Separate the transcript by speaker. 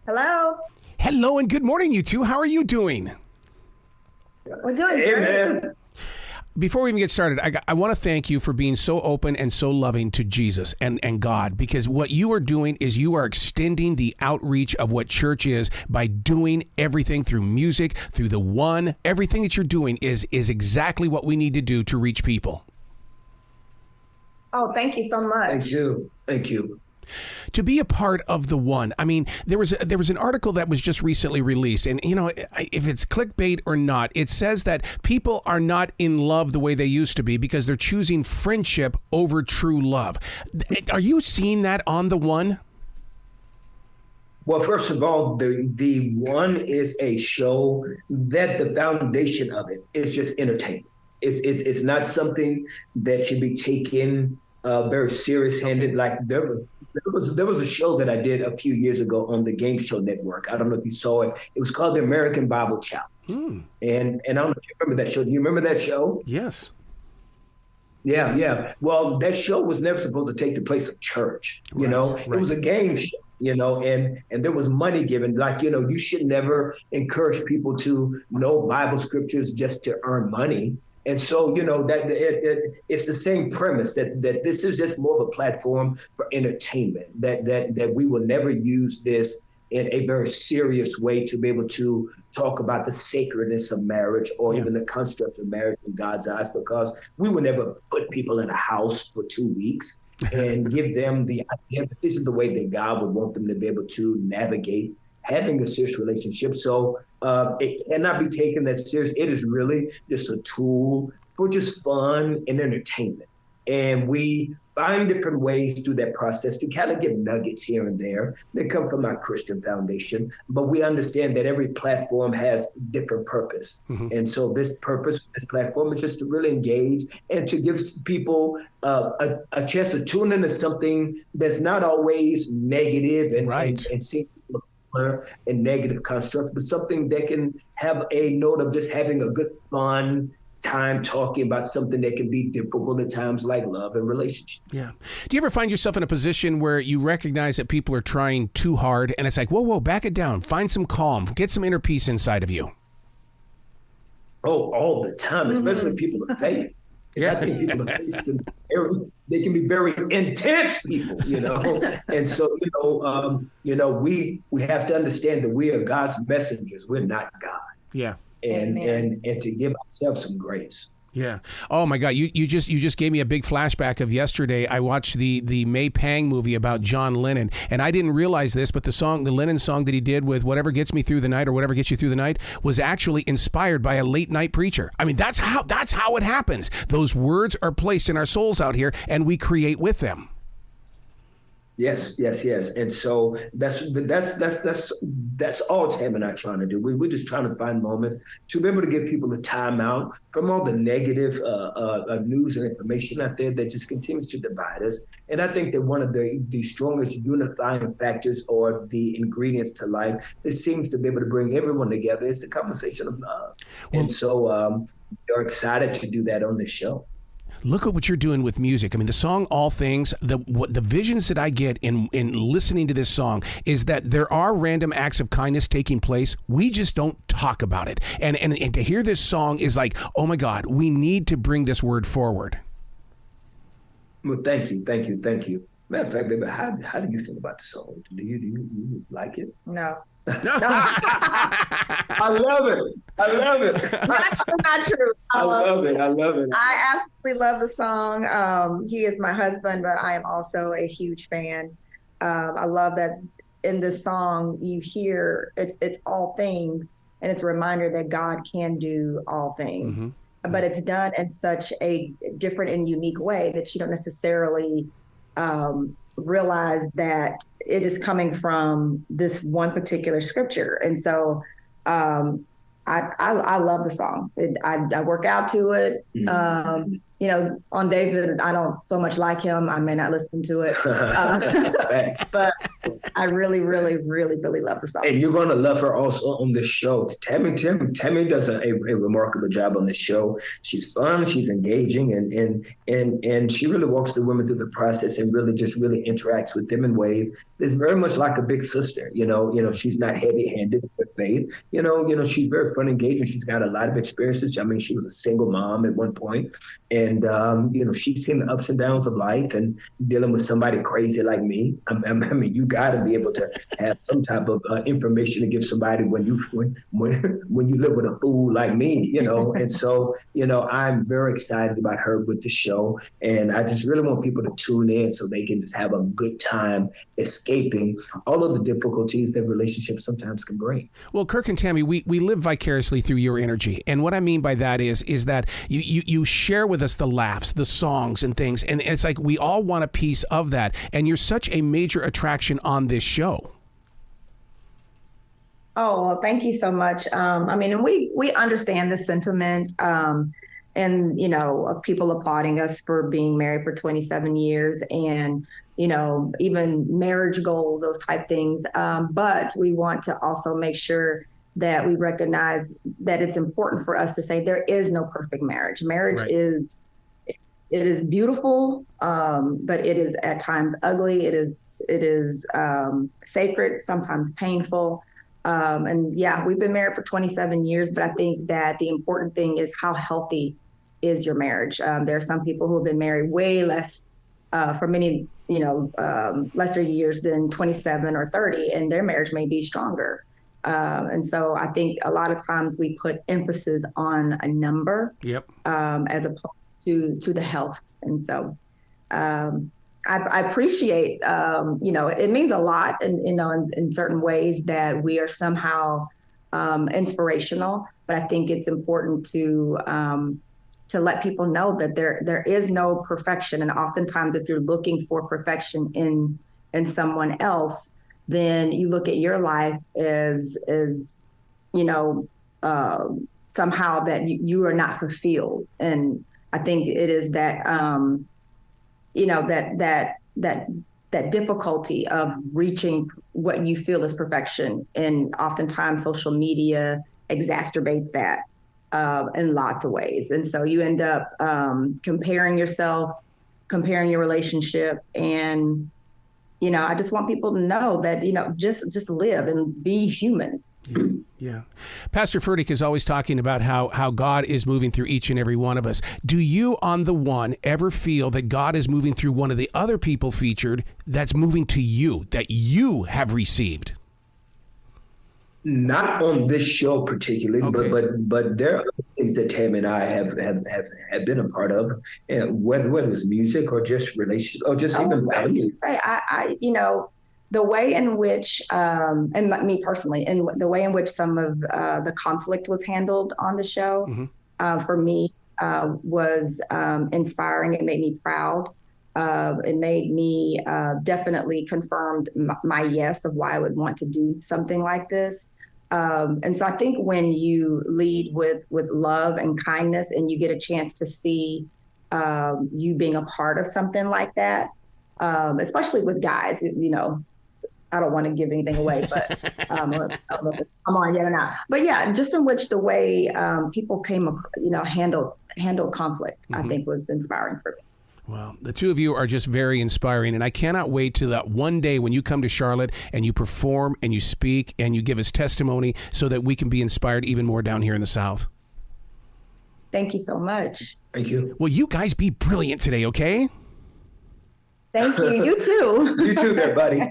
Speaker 1: Hello.
Speaker 2: Hello and good morning, you two. How are you doing?
Speaker 1: We're doing great.
Speaker 3: Man.
Speaker 2: Before we even get started, I want to thank you for being so open and so loving to Jesus and God, because what you are doing is you are extending the outreach of what church is by doing everything through music, through the one. Everything that you're doing is exactly what we need to do to reach people.
Speaker 1: Oh, thank you so much.
Speaker 3: Thank you. Thank you.
Speaker 2: To be a part of the one. I mean, there was an article that was just recently released, and you know, if it's clickbait or not, it says that people are not in love the way they used to be because they're choosing friendship over true love. Are you seeing that on the one?
Speaker 3: Well, first of all, the one is a show that the foundation of it is just entertainment. It's not something that should be taken very serious-handed. Okay. Like there was a show that I did a few years ago on the Game Show Network. I don't know if you saw it. It was called the American Bible Challenge. And I don't know if you remember that show. Do you remember that show?
Speaker 2: Yes.
Speaker 3: Yeah. Well, that show was never supposed to take the place of church. You know, right. It was a game show. You know, and there was money given. Like, you know, you should never encourage people to know Bible scriptures just to earn money. And so, you know, that it's the same premise that this is just more of a platform for entertainment, that we will never use this in a very serious way to be able to talk about the sacredness of marriage or even the construct of marriage in God's eyes, because we will never put people in a house for 2 weeks and give them the idea that this is the way that God would want them to be able to navigate having a serious relationship. So it cannot be taken that serious. It is really just a tool for just fun and entertainment. And we find different ways through that process to kind of get nuggets here and there that come from our Christian foundation. But we understand that every platform has different purpose. And so this purpose, this platform is just to really engage and to give people a chance to tune into something that's not always negative and seem and negative constructs, but something that can have a note of just having a good fun time talking about something that can be difficult at times, like love and relationship.
Speaker 2: Yeah. Do you ever find yourself in a position where you recognize that people are trying too hard and it's like, whoa, back it down, find some calm, get some inner peace inside of you?
Speaker 3: Oh, all the time, especially people of faith. Yeah. I think people of faith they can be very intense people, you know. And so, we have to understand that we are God's messengers. We're not God.
Speaker 2: Yeah.
Speaker 3: And to give ourselves some grace.
Speaker 2: Yeah. Oh my God. You just gave me a big flashback of yesterday. I watched the May Pang movie about John Lennon, and I didn't realize this, but the Lennon song that he did with Whatever Gets Me Through the Night or Whatever Gets You Through the Night was actually inspired by a late night preacher. I mean, that's how it happens. Those words are placed in our souls out here, and we create with them.
Speaker 3: Yes. And so that's all Tam and I are trying to do. We're just trying to find moments to be able to give people a time out from all the negative news and information out there that just continues to divide us. And I think that one of the strongest unifying factors or the ingredients to life that seems to be able to bring everyone together is the conversation of love. And so we're excited to do that on this show.
Speaker 2: Look at what you're doing with music. I mean, the song All Things, the visions that I get in listening to this song is that there are random acts of kindness taking place. We just don't talk about it. And to hear this song is like, oh my God, we need to bring this word forward.
Speaker 3: Well, thank you. Matter of fact, baby, how do you feel about the song? Do you like it?
Speaker 1: No.
Speaker 3: I love it.
Speaker 1: Not true.
Speaker 3: I love it.
Speaker 1: I absolutely love the song. He is my husband, but I am also a huge fan. I love that in this song you hear it's all things, and it's a reminder that God can do all things. But it's done in such a different and unique way that you don't necessarily realize that it is coming from this one particular scripture. And so I love the song. I work out to it. On days that I don't so much like him, I may not listen to it. But I really, really, really, really love the song.
Speaker 3: And you're going to love her also on this show. Tammy does a remarkable job on this show. She's fun, she's engaging, and she really walks the women through the process and really interacts with them in ways that's very much like a big sister. She's not heavy-handed with faith. She's very fun, engaging. She's got a lot of experiences. I mean, she was a single mom at one point, and she's seen the ups and downs of life and dealing with somebody crazy like me. I mean, you got to be able to have some type of information to give somebody when you live with a fool like me, And so, I'm very excited about her with the show, and I just really want people to tune in so they can just have a good time escaping all of the difficulties that relationships sometimes can bring.
Speaker 2: Well, Kirk and Tammy, we live vicariously through your energy, and what I mean by that is that you share with us the laughs, the songs, and things, and it's like we all want a piece of that, and you're such a major attraction on this show.
Speaker 1: Oh, well, thank you so much. And we understand the sentiment, of people applauding us for being married for 27 years and, even marriage goals, those type things. But we want to also make sure that we recognize that it's important for us to say there is no perfect marriage. Marriage right. It is beautiful, but it is at times ugly. It is sacred, sometimes painful. We've been married for 27 years, but I think that the important thing is how healthy is your marriage. There are some people who have been married way less, for many, lesser years than 27 or 30, and their marriage may be stronger. And so I think a lot of times we put emphasis on a number, as opposed to the health. And so I appreciate, it means a lot, in certain ways that we are somehow inspirational. But I think it's important to let people know that there is no perfection. And oftentimes, if you're looking for perfection in someone else, then you look at your life as somehow that you are not fulfilled. And I think it is that, that difficulty of reaching what you feel is perfection. And oftentimes social media exacerbates that in lots of ways. And so you end up comparing yourself, comparing your relationship. And, I just want people to know that, just live and be human.
Speaker 2: Yeah. Pastor Furtick is always talking about how God is moving through each and every one of us. Do you, on the one, ever feel that God is moving through one of the other people featured that's moving to you, that you have received?
Speaker 3: Not on this show particularly, okay. but there are things that Tammy and I have been a part of, and whether it's music or just relationships or just even values.
Speaker 1: The way in which, and me personally, and the way in which some of the conflict was handled on the show, for me, was inspiring. It made me proud. It made me definitely confirmed my yes of why I would want to do something like this. And so I think when you lead with love and kindness, and you get a chance to see you being a part of something like that, especially with guys, I don't want to give anything away, but I don't know if I'm on yet or not. But yeah, just in which the way people handled conflict, I think was inspiring for me.
Speaker 2: Well, the two of you are just very inspiring, and I cannot wait till that one day when you come to Charlotte and you perform and you speak and you give us testimony so that we can be inspired even more down here in the South.
Speaker 1: Thank you so much.
Speaker 3: Thank you.
Speaker 2: Well, you guys be brilliant today, okay?
Speaker 1: Thank you. You too.
Speaker 3: You too there, buddy.